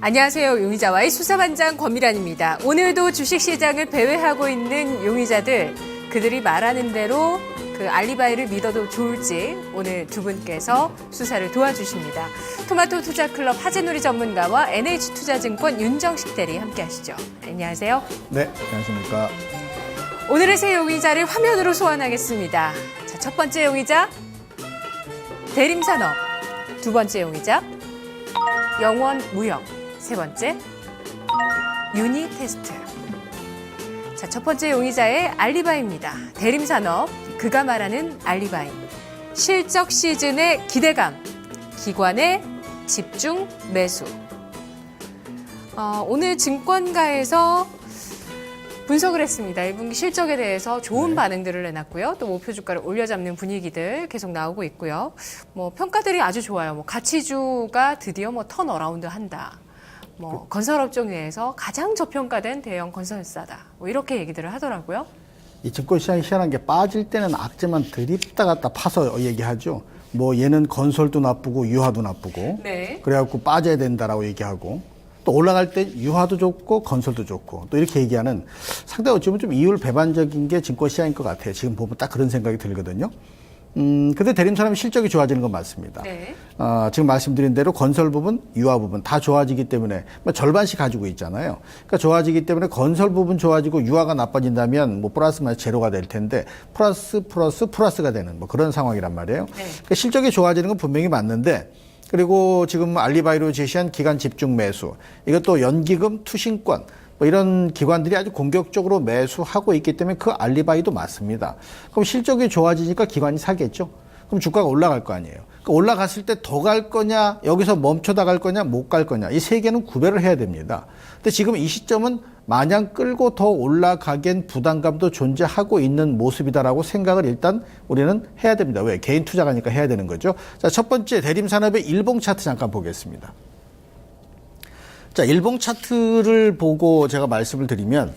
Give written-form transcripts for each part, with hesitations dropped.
안녕하세요. 용의자와의 수사반장 권미란입니다. 오늘도 주식시장을 배회하고 있는 용의자들, 그들이 말하는 대로 그 알리바이를 믿어도 좋을지 오늘 두 분께서 수사를 도와주십니다. 토마토 투자클럽 하재누리 전문가와 NH투자증권 윤정식 대리 함께하시죠. 안녕하세요. 네, 안녕하십니까. 오늘의 새 용의자를 화면으로 소환하겠습니다. 자, 첫 번째 용의자 대림산업, 두 번째 용의자 영원무역, 세 번째 유니테스트. 자, 첫 번째 용의자의 알리바이입니다. 대림산업, 그가 말하는 알리바이. 실적 시즌의 기대감, 기관의 집중 매수. 오늘 증권가에서 분석을 했습니다. 1분기 실적에 대해서 좋은 반응들을 내놨고요. 또 목표 주가를 올려잡는 분위기들 계속 나오고 있고요. 평가들이 아주 좋아요. 가치주가 드디어 턴어라운드 한다. 건설업종 내에서 가장 저평가된 대형 건설사다. 이렇게 얘기들을 하더라고요. 이 증권시장이 희한한 게 빠질 때는 악재만 드립다 갖다 파서 얘기하죠. 얘는 건설도 나쁘고 유화도 나쁘고. 네. 그래갖고 빠져야 된다라고 얘기하고. 또 올라갈 때 유화도 좋고 건설도 좋고 또 이렇게 얘기하는 상당히 어찌보면 좀 이율 배반적인 게 증권시장인 것 같아요. 지금 보면 딱 그런 생각이 들거든요. 근데 대림산업이 실적이 좋아지는 건 맞습니다. 네. 지금 말씀드린 대로 건설 부분, 유화 부분 다 좋아지기 때문에 절반씩 가지고 있잖아요. 그러니까 좋아지기 때문에 건설 부분 좋아지고 유화가 나빠진다면 플러스 마이너스 제로가 될 텐데 플러스가 되는 그런 상황이란 말이에요. 네. 그러니까 실적이 좋아지는 건 분명히 맞는데 그리고 지금 알리바이로 제시한 기간 집중 매수, 이것도 연기금, 투신권 이런 기관들이 아주 공격적으로 매수하고 있기 때문에 그 알리바이도 맞습니다. 그럼 실적이 좋아지니까 기관이 사겠죠. 그럼 주가가 올라갈 거 아니에요. 그러니까 올라갔을 때 더 갈 거냐, 여기서 멈춰다 갈 거냐, 못 갈 거냐, 이 세 개는 구별을 해야 됩니다. 근데 지금 이 시점은 마냥 끌고 더 올라가기엔 부담감도 존재하고 있는 모습이다라고 생각을 일단 우리는 해야 됩니다. 왜? 개인 투자가니까 해야 되는 거죠. 자, 첫 번째 대림산업의 일봉 차트 잠깐 보겠습니다. 자, 일봉 차트를 보고 제가 말씀을 드리면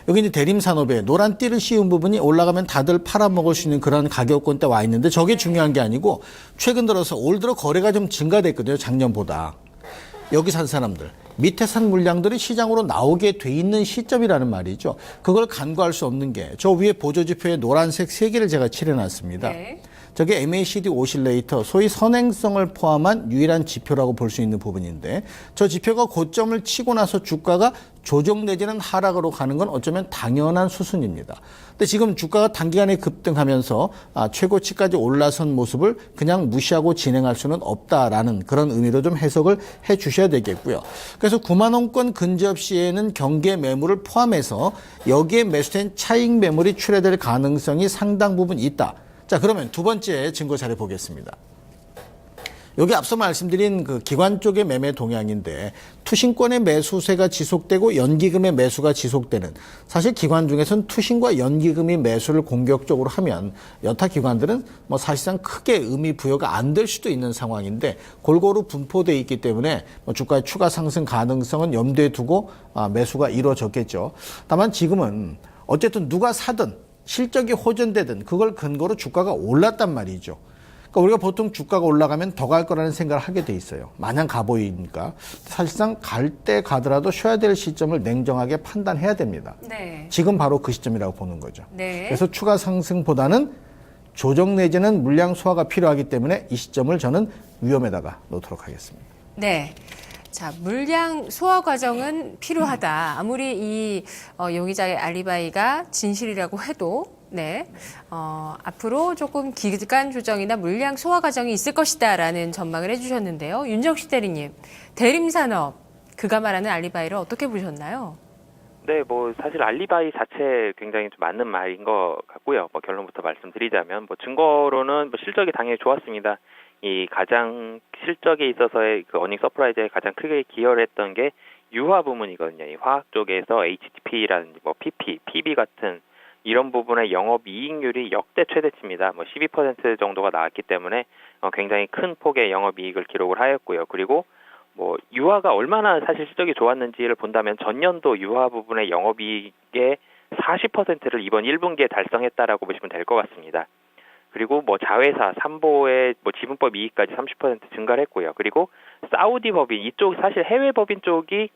여기 이제 대림산업에 노란 띠를 씌운 부분이 올라가면 다들 팔아먹을 수 있는 그런 가격권대 와 있는데 저게 중요한 게 아니고 최근 들어서 올 들어 거래가 좀 증가됐거든요. 작년보다. 여기 산 사람들. 밑에 산 물량들이 시장으로 나오게 돼 있는 시점이라는 말이죠. 그걸 간과할 수 없는 게 저 위에 보조지표에 노란색 3개를 제가 칠해놨습니다. 네. 저게 MACD 오실레이터, 소위 선행성을 포함한 유일한 지표라고 볼 수 있는 부분인데 저 지표가 고점을 치고 나서 주가가 조정 내지는 하락으로 가는 건 어쩌면 당연한 수순입니다. 근데 지금 주가가 단기간에 급등하면서 최고치까지 올라선 모습을 그냥 무시하고 진행할 수는 없다라는 그런 의미로 좀 해석을 해 주셔야 되겠고요. 그래서 9만 원권 근접 시에는 경계 매물을 포함해서 여기에 매수된 차익 매물이 출회될 가능성이 상당 부분 있다. 자, 그러면 두 번째 증거 자료 보겠습니다. 여기 앞서 말씀드린 그 기관 쪽의 매매 동향인데 투신권의 매수세가 지속되고 연기금의 매수가 지속되는, 사실 기관 중에서는 투신과 연기금이 매수를 공격적으로 하면 여타 기관들은 사실상 크게 의미 부여가 안 될 수도 있는 상황인데 골고루 분포되어 있기 때문에 주가의 추가 상승 가능성은 염두에 두고 매수가 이루어졌겠죠. 다만 지금은 어쨌든 누가 사든 실적이 호전되든 그걸 근거로 주가가 올랐단 말이죠. 그러니까 우리가 보통 주가가 올라가면 더 갈 거라는 생각을 하게 돼 있어요. 마냥 가 보이니까. 사실상 갈 때 가더라도 쉬어야 될 시점을 냉정하게 판단해야 됩니다. 네. 지금 바로 그 시점이라고 보는 거죠. 네. 그래서 추가 상승보다는 조정 내지는 물량 소화가 필요하기 때문에 이 시점을 저는 위험에다가 놓도록 하겠습니다. 네. 자, 물량 소화 과정은 필요하다. 아무리 이 용의자의 알리바이가 진실이라고 해도, 네, 앞으로 조금 기간 조정이나 물량 소화 과정이 있을 것이다라는 전망을 해주셨는데요. 윤정식 대리님, 대림산업, 그가 말하는 알리바이를 어떻게 보셨나요? 네, 사실 알리바이 자체 굉장히 좀 맞는 말인 것 같고요. 결론부터 말씀드리자면, 증거로는 실적이 당연히 좋았습니다. 이 가장 실적에 있어서의 그 어닝 서프라이즈에 가장 크게 기여를 했던 게 유화 부문이거든요. 이 화학 쪽에서 HTP라든지 PP, PB 같은 이런 부분의 영업이익률이 역대 최대치입니다. 12% 정도가 나왔기 때문에 굉장히 큰 폭의 영업이익을 기록을 하였고요. 그리고 유화가 얼마나 사실 실적이 좋았는지를 본다면 전년도 유화 부분의 영업이익의 40%를 이번 1분기에 달성했다라고 보시면 될 것 같습니다. 그리고 자회사, 삼보의 지분법 이익까지 30% 증가를 했고요. 그리고 사우디 법인 이쪽 사실 해외 법인 쪽이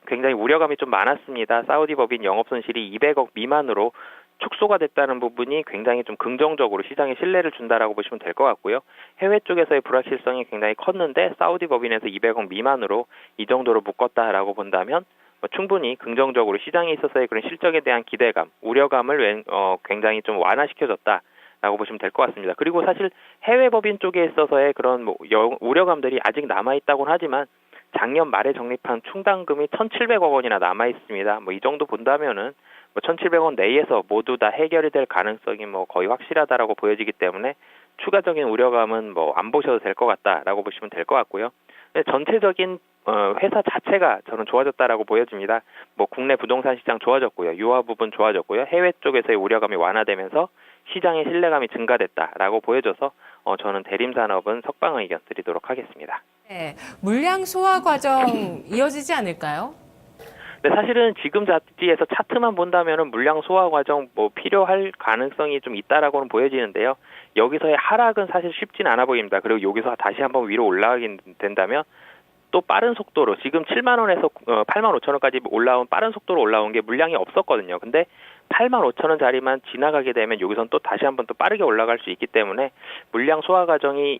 굉장히 우려감이 좀 많았습니다. 사우디 법인 영업 손실이 200억 미만으로 축소가 됐다는 부분이 굉장히 좀 긍정적으로 시장에 신뢰를 준다라고 보시면 될 것 같고요. 해외 쪽에서의 불확실성이 굉장히 컸는데 사우디 법인에서 200억 미만으로 이 정도로 묶었다라고 본다면 충분히 긍정적으로 시장에 있어서의 그런 실적에 대한 기대감, 우려감을 굉장히 좀 완화시켜줬다라고 보시면 될 것 같습니다. 그리고 사실 해외 법인 쪽에 있어서의 그런 우려감들이 아직 남아있다고는 하지만 작년 말에 적립한 충당금이 1,700억 원이나 남아 있습니다. 이 정도 본다면은 1,700원 내에서 모두 다 해결이 될 가능성이 거의 확실하다라고 보여지기 때문에 추가적인 우려감은 안 보셔도 될 것 같다라고 보시면 될 것 같고요. 전체적인 회사 자체가 저는 좋아졌다라고 보여집니다. 국내 부동산 시장 좋아졌고요. 유화 부분 좋아졌고요. 해외 쪽에서의 우려감이 완화되면서 시장의 신뢰감이 증가됐다라고 보여져서 저는 대림산업은 석방 의견 드리도록 하겠습니다. 네, 물량 소화 과정 이어지지 않을까요? 네, 사실은 지금 자리에서 차트만 본다면은 물량 소화 과정 필요할 가능성이 좀 있다라고는 보여지는데요. 여기서의 하락은 사실 쉽진 않아 보입니다. 그리고 여기서 다시 한번 위로 올라가게 된다면 또 빠른 속도로 지금 7만 원에서 8만 5천 원까지 올라온 빠른 속도로 올라온 게 물량이 없었거든요. 근데 8만 5천 원 자리만 지나가게 되면 여기선 또 다시 한번 또 빠르게 올라갈 수 있기 때문에 물량 소화 과정이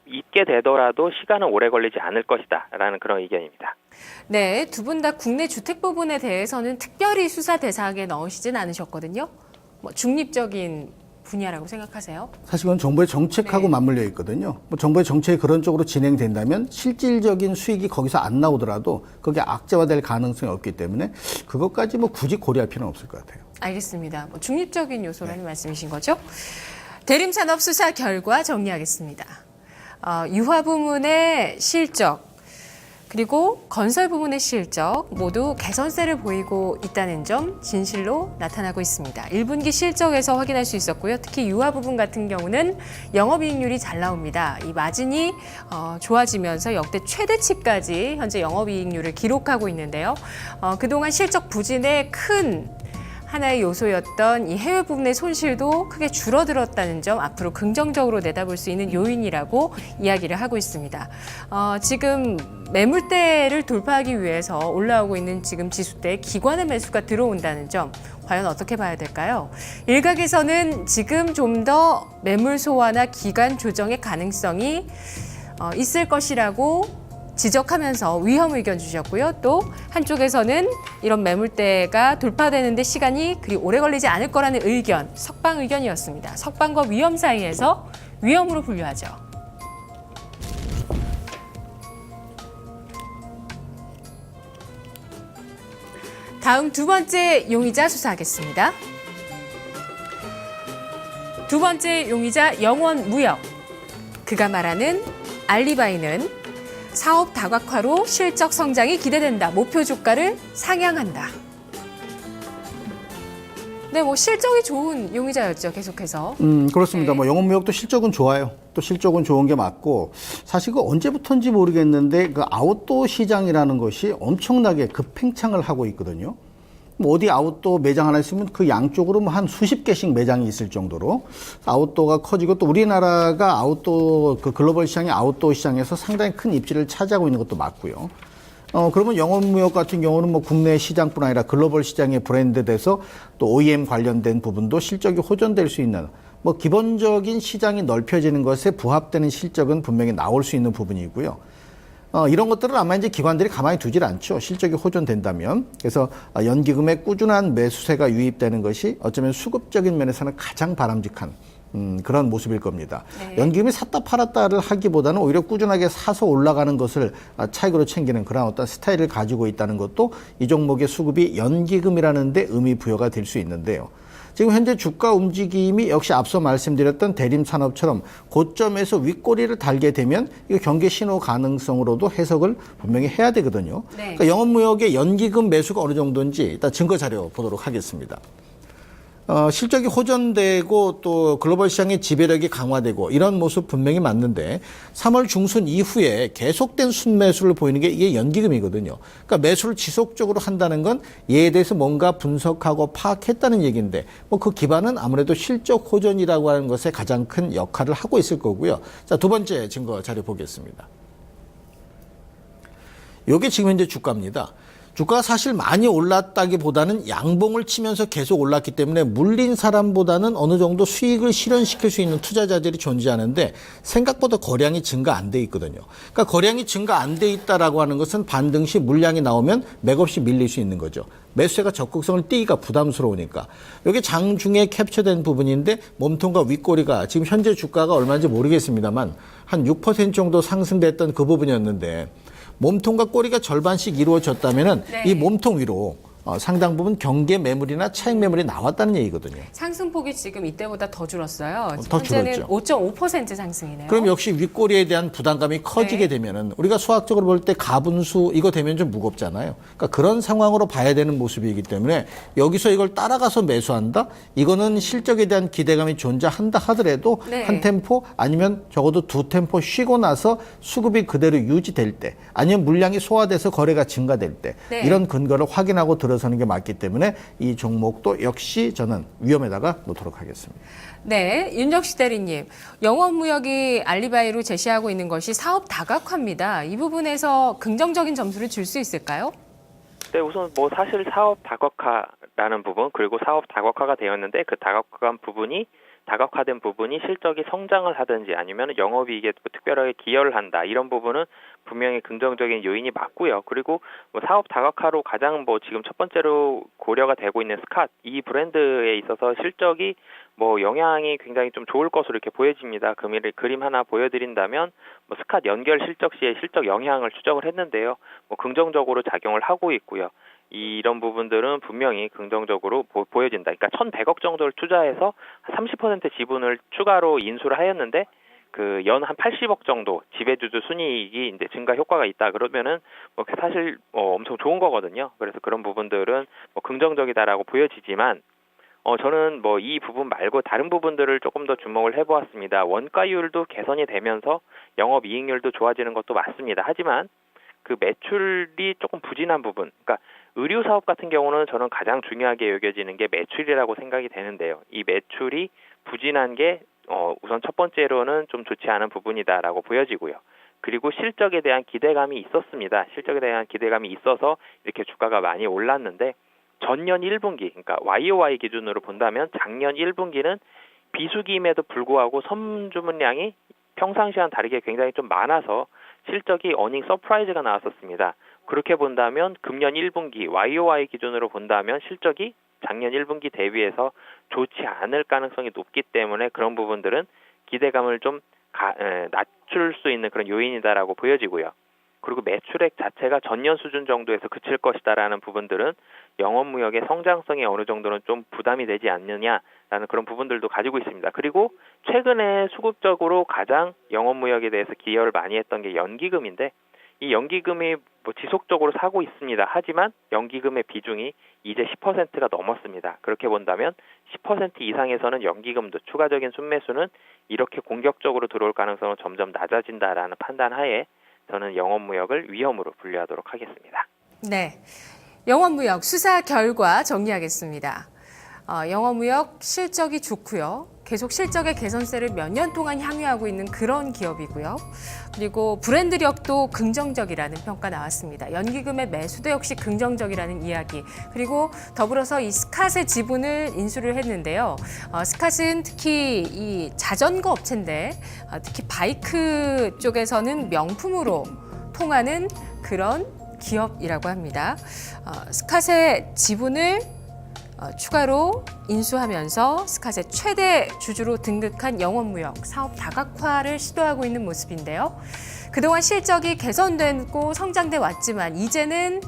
있게 되더라도 시간은 오래 걸리지 않을 것이다라는 그런 의견입니다. 네, 두 분 다 국내 주택 부분에 대해서는 특별히 수사 대상에 넣으시진 않으셨거든요. 중립적인 분야라고 생각하세요? 사실 그건 정부의 정책하고 네. 맞물려 있거든요. 정부의 정책이 그런 쪽으로 진행된다면 실질적인 수익이 거기서 안 나오더라도 그게 악재화될 가능성이 없기 때문에 그것까지 굳이 고려할 필요는 없을 것 같아요. 알겠습니다. 중립적인 요소라는 말씀이신 거죠? 대림산업 수사 결과 정리하겠습니다. 유화 부문의 실적 그리고 건설 부문의 실적 모두 개선세를 보이고 있다는 점 진실로 나타나고 있습니다. 1분기 실적에서 확인할 수 있었고요. 특히 유화 부분 같은 경우는 영업이익률이 잘 나옵니다. 이 마진이 좋아지면서 역대 최대치까지 현재 영업이익률을 기록하고 있는데요. 그동안 실적 부진의 큰 하나의 요소였던 이 해외 부분의 손실도 크게 줄어들었다는 점 앞으로 긍정적으로 내다볼 수 있는 요인이라고 이야기를 하고 있습니다. 지금 매물대를 돌파하기 위해서 올라오고 있는 지금 지수대에 기관의 매수가 들어온다는 점 과연 어떻게 봐야 될까요? 일각에서는 지금 좀 더 매물 소화나 기간 조정의 가능성이 있을 것이라고 지적하면서 위험 의견 주셨고요. 또 한쪽에서는 이런 매물대가 돌파되는데 시간이 그리 오래 걸리지 않을 거라는 의견, 석방 의견이었습니다. 석방과 위험 사이에서 위험으로 분류하죠. 다음 두 번째 용의자 수사하겠습니다. 두 번째 용의자 영원무역. 그가 말하는 알리바이는 사업 다각화로 실적 성장이 기대된다. 목표 주가를 상향한다. 네, 실적이 좋은 용의자였죠. 계속해서. 그렇습니다. 네. 영업무역도 실적은 좋아요. 또 실적은 좋은 게 맞고 사실 그 언제부터인지 모르겠는데 그 아웃도어 시장이라는 것이 엄청나게 급팽창을 하고 있거든요. 어디 아웃도어 매장 하나 있으면 그 양쪽으로 한 수십 개씩 매장이 있을 정도로 아웃도어가 커지고 또 우리나라가 아웃도어 그 글로벌 시장의 아웃도어 시장에서 상당히 큰 입지를 차지하고 있는 것도 맞고요. 그러면 영업무역 같은 경우는 국내 시장뿐 아니라 글로벌 시장에 브랜드돼서 또 OEM 관련된 부분도 실적이 호전될 수 있는 기본적인 시장이 넓혀지는 것에 부합되는 실적은 분명히 나올 수 있는 부분이고요. 이런 것들은 아마 이제 기관들이 가만히 두질 않죠. 실적이 호전된다면. 그래서 연기금의 꾸준한 매수세가 유입되는 것이 어쩌면 수급적인 면에서는 가장 바람직한 그런 모습일 겁니다. 네. 연기금이 샀다 팔았다를 하기보다는 오히려 꾸준하게 사서 올라가는 것을 차익으로 챙기는 그런 어떤 스타일을 가지고 있다는 것도 이 종목의 수급이 연기금이라는 데 의미 부여가 될 수 있는데요. 지금 현재 주가 움직임이 역시 앞서 말씀드렸던 대림산업처럼 고점에서 윗꼬리를 달게 되면 이거 경계 신호 가능성으로도 해석을 분명히 해야 되거든요. 네. 그러니까 영업무역의 연기금 매수가 어느 정도인지 일단 증거 자료 보도록 하겠습니다. 실적이 호전되고 또 글로벌 시장의 지배력이 강화되고 이런 모습 분명히 맞는데 3월 중순 이후에 계속된 순매수를 보이는 게 이게 연기금이거든요. 그러니까 매수를 지속적으로 한다는 건 이에 대해서 뭔가 분석하고 파악했다는 얘기인데 그 기반은 아무래도 실적 호전이라고 하는 것에 가장 큰 역할을 하고 있을 거고요. 자, 두 번째 증거 자료 보겠습니다. 이게 지금 현재 주가입니다. 주가가 사실 많이 올랐다기보다는 양봉을 치면서 계속 올랐기 때문에 물린 사람보다는 어느 정도 수익을 실현시킬 수 있는 투자자들이 존재하는데 생각보다 거량이 증가 안 돼 있거든요. 그러니까 거량이 증가 안 돼 있다라고 하는 것은 반등 시 물량이 나오면 맥없이 밀릴 수 있는 거죠. 매수세가 적극성을 띠기가 부담스러우니까. 이게 장중에 캡처된 부분인데 몸통과 윗꼬리가 지금 현재 주가가 얼마인지 모르겠습니다만 한 6% 정도 상승됐던 그 부분이었는데 몸통과 꼬리가 절반씩 이루어졌다면은 네. 이 몸통 위로 상당 부분 경계 매물이나 차익 매물이 나왔다는 얘기거든요. 상승폭이 지금 이때보다 더 줄었어요. 더 현재는 줄었죠. 5.5% 상승이네요. 그럼 역시 윗꼬리에 대한 부담감이 커지게 네. 되면은 우리가 수학적으로 볼 때 가분수 이거 되면 좀 무겁잖아요. 그러니까 그런 상황으로 봐야 되는 모습이기 때문에 여기서 이걸 따라가서 매수한다? 이거는 실적에 대한 기대감이 존재한다 하더라도 네. 한 템포 아니면 적어도 두 템포 쉬고 나서 수급이 그대로 유지될 때 아니면 물량이 소화돼서 거래가 증가될 때 네. 이런 근거를 확인하고 들어서는 게 맞기 때문에 이 종목도 역시 저는 위험에다가 놓도록 하겠습니다. 네, 윤정식 대리님. 영업무역이 알리바이로 제시하고 있는 것이 사업 다각화입니다. 이 부분에서 긍정적인 점수를 줄 수 있을까요? 네, 우선 뭐 사실 사업 다각화라는 부분 그리고 사업 다각화가 되었는데 그 다각화된 부분이 실적이 성장을 하든지 아니면 영업이익에 특별하게 기여를 한다 이런 부분은 분명히 긍정적인 요인이 맞고요. 그리고 뭐 사업 다각화로 가장 뭐 지금 첫 번째로 고려가 되고 있는 스캇 이 브랜드에 있어서 실적이 뭐 영향이 굉장히 좀 좋을 것으로 이렇게 보여집니다. 그림 하나 보여드린다면 뭐 스캇 연결 실적 시에 실적 영향을 추정을 했는데요. 뭐 긍정적으로 작용을 하고 있고요. 이런 부분들은 분명히 긍정적으로 보여진다. 그러니까 1,100억 정도를 투자해서 30% 지분을 추가로 인수를 하였는데 그 연 한 80억 정도 지배주주 순이익이 이제 증가 효과가 있다 그러면은 뭐 사실 엄청 좋은 거거든요. 그래서 그런 부분들은 뭐 긍정적이다라고 보여지지만 저는 뭐 이 부분 말고 다른 부분들을 조금 더 주목을 해보았습니다. 원가율도 개선이 되면서 영업이익률도 좋아지는 것도 맞습니다. 하지만 그 매출이 조금 부진한 부분, 그러니까 의류 사업 같은 경우는 저는 가장 중요하게 여겨지는 게 매출이라고 생각이 되는데요. 이 매출이 부진한 게 우선 첫 번째로는 좀 좋지 않은 부분이다라고 보여지고요. 그리고 실적에 대한 기대감이 있었습니다. 실적에 대한 기대감이 있어서 이렇게 주가가 많이 올랐는데 전년 1분기, 그러니까 YOY 기준으로 본다면 작년 1분기는 비수기임에도 불구하고 선주문량이 평상시와는 다르게 굉장히 좀 많아서 실적이 어닝 서프라이즈가 나왔었습니다. 그렇게 본다면 금년 1분기 YOY 기준으로 본다면 실적이 작년 1분기 대비해서 좋지 않을 가능성이 높기 때문에 그런 부분들은 기대감을 좀 낮출 수 있는 그런 요인이다라고 보여지고요. 그리고 매출액 자체가 전년 수준 정도에서 그칠 것이다라는 부분들은 영업무역의 성장성이 어느 정도는 좀 부담이 되지 않느냐라는 그런 부분들도 가지고 있습니다. 그리고 최근에 수급적으로 가장 영업무역에 대해서 기여를 많이 했던 게 연기금인데 이 연기금이 뭐 지속적으로 사고 있습니다. 하지만 연기금의 비중이 이제 10%가 넘었습니다. 그렇게 본다면 10% 이상에서는 연기금도 추가적인 순매수는 이렇게 공격적으로 들어올 가능성은 점점 낮아진다라는 판단하에 저는 영업무역을 위험으로 분류하도록 하겠습니다. 네, 영업무역 수사 결과 정리하겠습니다. 영업무역 실적이 좋고요. 계속 실적의 개선세를 몇 년 동안 향유하고 있는 그런 기업이고요. 그리고 브랜드력도 긍정적이라는 평가 나왔습니다. 연기금의 매수도 역시 긍정적이라는 이야기. 그리고 더불어서 이 스캇의 지분을 인수를 했는데요. 스캇은 특히 이 자전거 업체인데 특히 바이크 쪽에서는 명품으로 통하는 그런 기업이라고 합니다. 스캇의 지분을 추가로 인수하면서 스캇의 최대 주주로 등극한 영업무역 사업 다각화를 시도하고 있는 모습인데요. 그동안 실적이 개선되고 성장돼 왔지만 이제는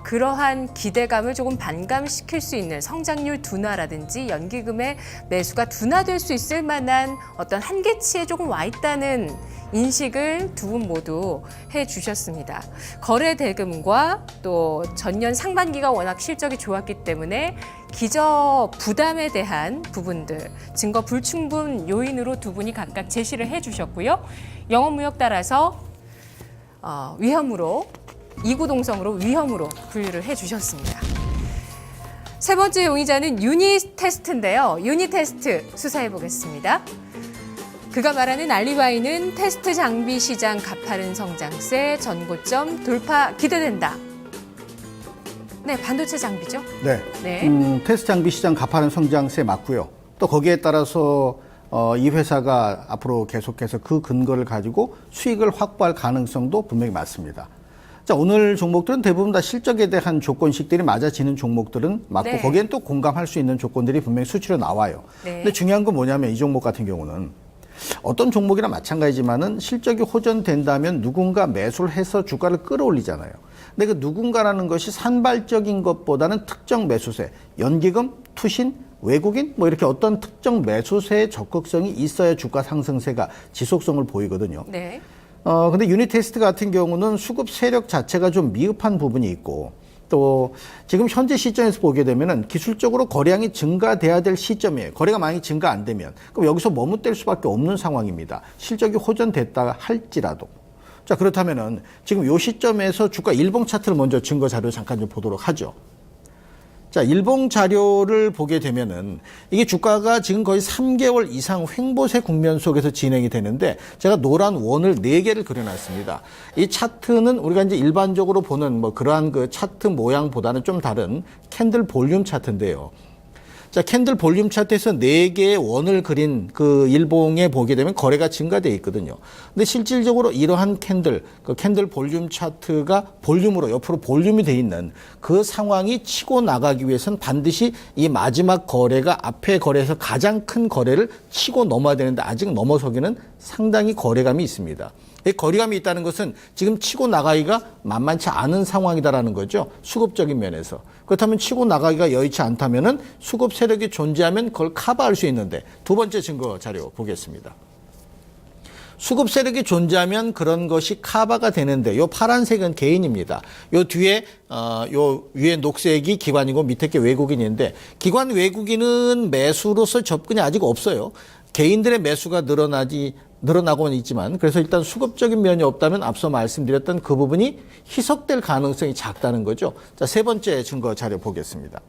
그러한 기대감을 조금 반감시킬 수 있는 성장률 둔화라든지 연기금의 매수가 둔화될 수 있을 만한 어떤 한계치에 조금 와 있다는 인식을 두 분 모두 해주셨습니다. 거래 대금과 또 전년 상반기가 워낙 실적이 좋았기 때문에 기저 부담에 대한 부분들, 증거 불충분 요인으로 두 분이 각각 제시를 해주셨고요. 영업무역 따라서 위험으로, 이구동성으로 위험으로 분류를 해주셨습니다. 세 번째 용의자는 유니테스트인데요. 유니테스트 수사해 보겠습니다. 그가 말하는 알리바이는 테스트 장비 시장 가파른 성장세 전고점 돌파 기대된다. 네, 반도체 장비죠. 네. 네. 테스트 장비 시장 가파른 성장세 맞고요. 또 거기에 따라서 이 회사가 앞으로 계속해서 그 근거를 가지고 수익을 확보할 가능성도 분명히 맞습니다. 자, 오늘 종목들은 대부분 다 실적에 대한 조건식들이 맞아지는 종목들은 맞고 네. 거기엔 또 공감할 수 있는 조건들이 분명히 수치로 나와요. 네. 근데 중요한 건 뭐냐면 이 종목 같은 경우는 어떤 종목이나 마찬가지지만은 실적이 호전된다면 누군가 매수를 해서 주가를 끌어올리잖아요. 근데 그 누군가라는 것이 산발적인 것보다는 특정 매수세, 연기금, 투신, 외국인 뭐 이렇게 어떤 특정 매수세의 적극성이 있어야 주가 상승세가 지속성을 보이거든요. 네. 근데 유니테스트 같은 경우는 수급 세력 자체가 좀 미흡한 부분이 있고 또 지금 현재 시점에서 보게 되면은 기술적으로 거래량이 증가돼야 될 시점이에요. 거래가 많이 증가 안 되면 그럼 여기서 머뭇댈 수밖에 없는 상황입니다. 실적이 호전됐다 할지라도. 자, 그렇다면은 지금 요 시점에서 주가 일봉 차트를 먼저 증거 자료 잠깐 좀 보도록 하죠. 자, 일봉 자료를 보게 되면은 이게 주가가 지금 거의 3개월 이상 횡보세 국면 속에서 진행이 되는데 제가 노란 원을 4개를 그려놨습니다. 이 차트는 우리가 이제 일반적으로 보는 뭐 그러한 그 차트 모양보다는 좀 다른 캔들 볼륨 차트인데요. 자, 캔들 볼륨 차트에서 4개의 원을 그린 그 일봉에 보게 되면 거래가 증가되어 있거든요. 근데 실질적으로 이러한 캔들, 그 캔들 볼륨 차트가 볼륨으로 옆으로 볼륨이 돼 있는 그 상황이 치고 나가기 위해서는 반드시 이 마지막 거래가 앞에 거래에서 가장 큰 거래를 치고 넘어야 되는데 아직 넘어서기는 상당히 거래감이 있습니다. 이 거리감이 있다는 것은 지금 치고 나가기가 만만치 않은 상황이다라는 거죠. 수급적인 면에서. 그렇다면 치고 나가기가 여의치 않다면은 수급 세력이 존재하면 그걸 커버할 수 있는데 두 번째 증거 자료 보겠습니다. 수급 세력이 존재하면 그런 것이 커버가 되는데 요 파란색은 개인입니다. 요 뒤에 요 위에 녹색이 기관이고 밑에 게 외국인인데 기관 외국인은 매수로서 접근이 아직 없어요. 개인들의 매수가 늘어나고는 있지만 그래서 일단 수급적인 면이 없다면 앞서 말씀드렸던 그 부분이 희석될 가능성이 작다는 거죠. 자, 세 번째 증거 자료 보겠습니다.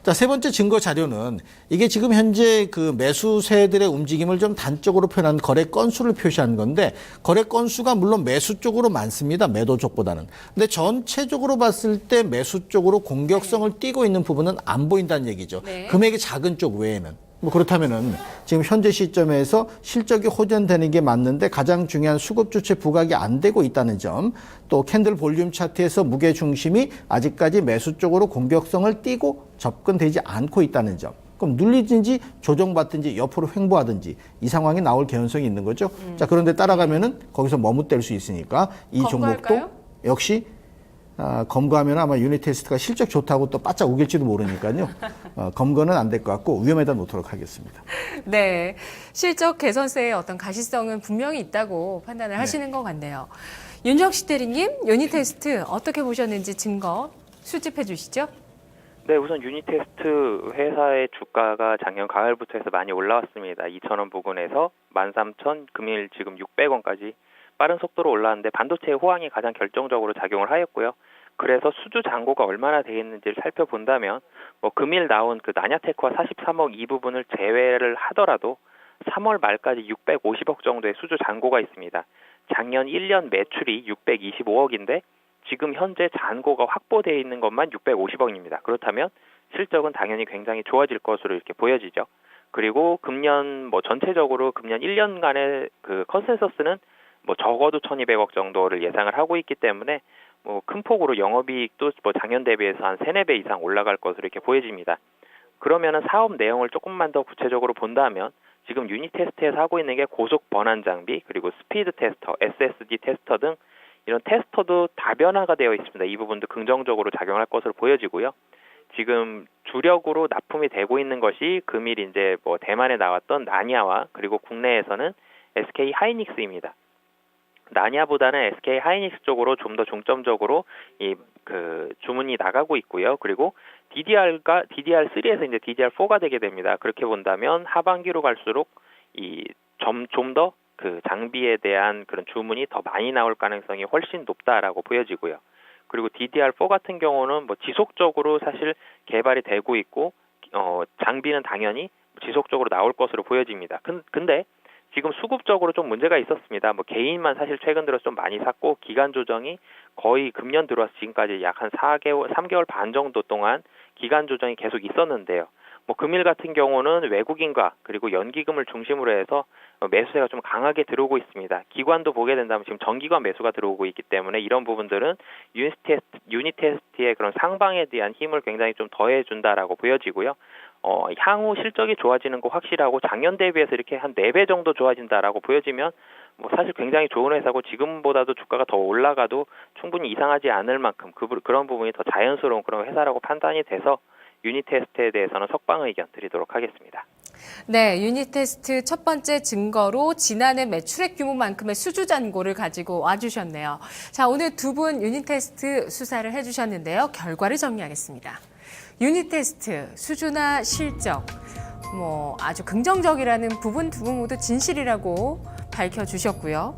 자, 세 번째 증거 자료는 이게 지금 현재 그 매수세들의 움직임을 좀 단적으로 표현한 거래 건수를 표시한 건데 거래 건수가 물론 매수 쪽으로 많습니다. 매도 쪽보다는. 근데 전체적으로 봤을 때 매수 쪽으로 공격성을 띠고 있는 부분은 안 보인다는 얘기죠. 네. 금액이 작은 쪽 외에는. 뭐 그렇다면은 지금 현재 시점에서 실적이 호전되는 게 맞는데 가장 중요한 수급 주체 부각이 안 되고 있다는 점, 또 캔들 볼륨 차트에서 무게 중심이 아직까지 매수 쪽으로 공격성을 띠고 접근되지 않고 있다는 점. 그럼 눌리든지 조정받든지 옆으로 횡보하든지 이 상황이 나올 개연성이 있는 거죠. 자, 그런데 따라가면은 거기서 머뭇댈 수 있으니까 이 종목도 검거할까요? 역시 검거하면 아마 유니테스트가 실적 좋다고 또 바짝 우길지도 모르니까요. 검거는 안 될 것 같고 위험에다 놓도록 하겠습니다. 네. 실적 개선세의 어떤 가시성은 분명히 있다고 판단을 하시는 것 같네요. 윤정식 대리님, 유니테스트 어떻게 보셨는지 증거 수집해 주시죠. 네, 우선 유니테스트 회사의 주가가 작년 가을부터 해서 많이 올라왔습니다. 2,000원 부근에서 13,000, 금일 지금 600원까지 빠른 속도로 올라왔는데 반도체의 호황이 가장 결정적으로 작용을 하였고요. 그래서 수주 잔고가 얼마나 돼 있는지를 살펴본다면 뭐 금일 나온 그 나냐테크와 43억 이 부분을 제외를 하더라도 3월 말까지 650억 정도의 수주 잔고가 있습니다. 작년 1년 매출이 625억인데 지금 현재 잔고가 확보되어 있는 것만 650억입니다. 그렇다면 실적은 당연히 굉장히 좋아질 것으로 이렇게 보여지죠. 그리고 금년 뭐 전체적으로 금년 1년간의 그 컨센서스는 뭐 적어도 1,200억 정도를 예상을 하고 있기 때문에 뭐 큰 폭으로 영업이익도 뭐 작년 대비해서 한 3, 4배 이상 올라갈 것으로 이렇게 보여집니다. 그러면은 사업 내용을 조금만 더 구체적으로 본다면 지금 유니테스트에서 하고 있는 게 고속 번안 장비 그리고 스피드 테스터, SSD 테스터 등 이런 테스터도 다변화가 되어 있습니다. 이 부분도 긍정적으로 작용할 것으로 보여지고요. 지금 주력으로 납품이 되고 있는 것이 금일 이제 뭐 대만에 나왔던 나냐와 그리고 국내에서는 SK 하이닉스입니다. 나냐보다는 SK 하이닉스 쪽으로 좀 더 중점적으로 이 그 주문이 나가고 있고요. 그리고 DDR3에서 이제 DDR4가 되게 됩니다. 그렇게 본다면 하반기로 갈수록 이 좀 더 그 장비에 대한 그런 주문이 더 많이 나올 가능성이 훨씬 높다라고 보여지고요. 그리고 DDR4 같은 경우는 뭐 지속적으로 사실 개발이 되고 있고 장비는 당연히 지속적으로 나올 것으로 보여집니다. 근데 지금 수급적으로 좀 문제가 있었습니다. 뭐 개인만 사실 최근 들어서 좀 많이 샀고 기간 조정이 거의 금년 들어와서 지금까지 약 한 3개월 반 정도 동안 기간 조정이 계속 있었는데요. 뭐 금일 같은 경우는 외국인과 그리고 연기금을 중심으로 해서 매수세가 좀 강하게 들어오고 있습니다. 기관도 보게 된다면 지금 정기관 매수가 들어오고 있기 때문에 이런 부분들은 유닛 테스트의 그런 상방에 대한 힘을 굉장히 좀 더해준다라고 보여지고요. 향후 실적이 좋아지는 거 확실하고 작년 대비해서 이렇게 한 4배 정도 좋아진다라고 보여지면 뭐 사실 굉장히 좋은 회사고 지금보다도 주가가 더 올라가도 충분히 이상하지 않을 만큼 그런 부분이 더 자연스러운 그런 회사라고 판단이 돼서 유닛 테스트에 대해서는 석방 의견 드리도록 하겠습니다. 네, 유닛 테스트 첫 번째 증거로 지난해 매출액 규모만큼의 수주 잔고를 가지고 와주셨네요. 자, 오늘 두 분 유닛 테스트 수사를 해주셨는데요. 결과를 정리하겠습니다. 유닛 테스트, 수주나 실적, 아주 긍정적이라는 부분 두 분 모두 진실이라고 밝혀주셨고요.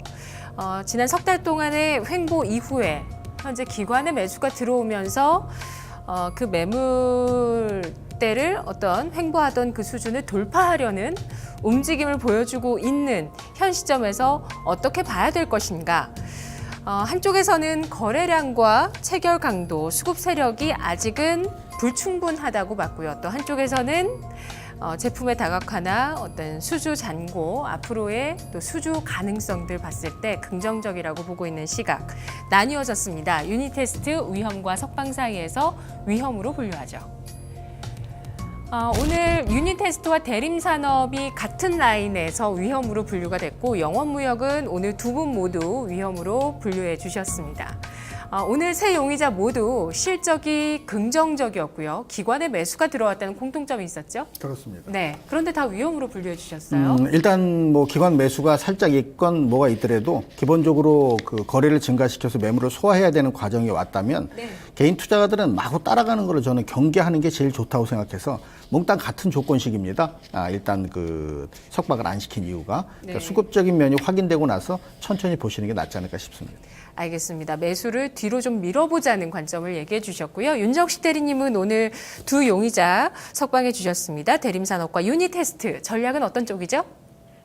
지난 석 달 동안의 횡보 이후에 현재 기관의 매수가 들어오면서 그 매물대를 어떤 횡보하던 그 수준을 돌파하려는 움직임을 보여주고 있는 현 시점에서 어떻게 봐야 될 것인가. 한쪽에서는 거래량과 체결 강도, 수급 세력이 아직은 불충분하다고 봤고요. 또 한쪽에서는 제품의 다각화나 어떤 수주 잔고, 앞으로의 또 수주 가능성들 봤을 때 긍정적이라고 보고 있는 시각 나뉘어졌습니다. 유닛 테스트 위험과 석방 사이에서 위험으로 분류하죠. 오늘 유닛 테스트와 대림산업이 같은 라인에서 위험으로 분류가 됐고 영원무역은 오늘 두 분 모두 위험으로 분류해 주셨습니다. 오늘 세 용의자 모두 실적이 긍정적이었고요. 기관의 매수가 들어왔다는 공통점이 있었죠? 그렇습니다. 네. 그런데 다 위험으로 분류해 주셨어요. 일단 뭐 기관 매수가 살짝 있건 뭐가 있더라도 기본적으로 그 거래를 증가시켜서 매물을 소화해야 되는 과정이 왔다면 네. 개인 투자가들은 마구 따라가는 걸 저는 경계하는 게 제일 좋다고 생각해서 몽땅 같은 조건식입니다. 일단 그 석박을 안 시킨 이유가 그러니까 네. 수급적인 면이 확인되고 나서 천천히 보시는 게 낫지 않을까 싶습니다. 알겠습니다. 매수를 뒤로 좀 밀어보자는 관점을 얘기해 주셨고요. 윤정식 대리님은 오늘 두 용의자 석방해 주셨습니다. 대림산업과 유닛 테스트 전략은 어떤 쪽이죠?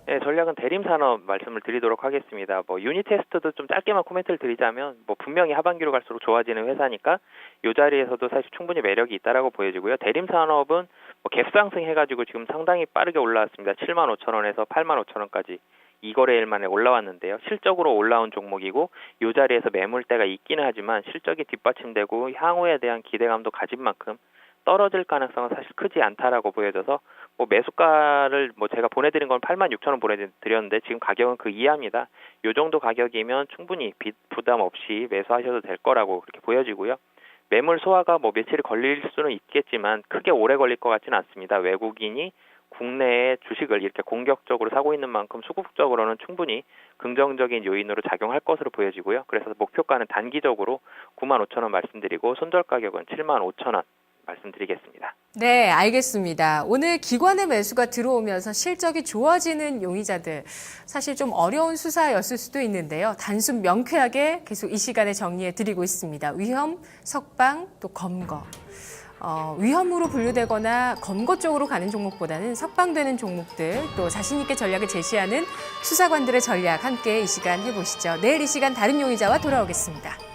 네, 전략은 대림산업 말씀을 드리도록 하겠습니다. 유닛 테스트도 좀 짧게만 코멘트를 드리자면 분명히 하반기로 갈수록 좋아지는 회사니까 이 자리에서도 사실 충분히 매력이 있다라고 보여지고요. 대림산업은 갭 상승해가지고 지금 상당히 빠르게 올라왔습니다. 75,000원에서 85,000원까지 2거래일 만에 올라왔는데요. 실적으로 올라온 종목이고 이 자리에서 매물대가 있기는 하지만 실적이 뒷받침되고 향후에 대한 기대감도 가진 만큼 떨어질 가능성은 사실 크지 않다라고 보여져서 매수가를 제가 보내드린 건 86,000원 보내드렸는데 지금 가격은 그 이하입니다. 이 정도 가격이면 충분히 부담 없이 매수하셔도 될 거라고 그렇게 보여지고요. 매물 소화가 며칠이 걸릴 수는 있겠지만 크게 오래 걸릴 것 같지는 않습니다. 외국인이 국내의 주식을 이렇게 공격적으로 사고 있는 만큼 수급적으로는 충분히 긍정적인 요인으로 작용할 것으로 보여지고요. 그래서 목표가는 단기적으로 95,000원 말씀드리고 손절 가격은 75,000원 말씀드리겠습니다. 네, 알겠습니다. 오늘 기관의 매수가 들어오면서 실적이 좋아지는 용의자들 사실 좀 어려운 수사였을 수도 있는데요. 단순 명쾌하게 계속 이 시간에 정리해 드리고 있습니다. 위험, 석방, 또 검거. 위험으로 분류되거나 검거 쪽으로 가는 종목보다는 석방되는 종목들 또 자신 있게 전략을 제시하는 수사관들의 전략 함께 이 시간 해보시죠. 내일 이 시간 다른 용의자와 돌아오겠습니다.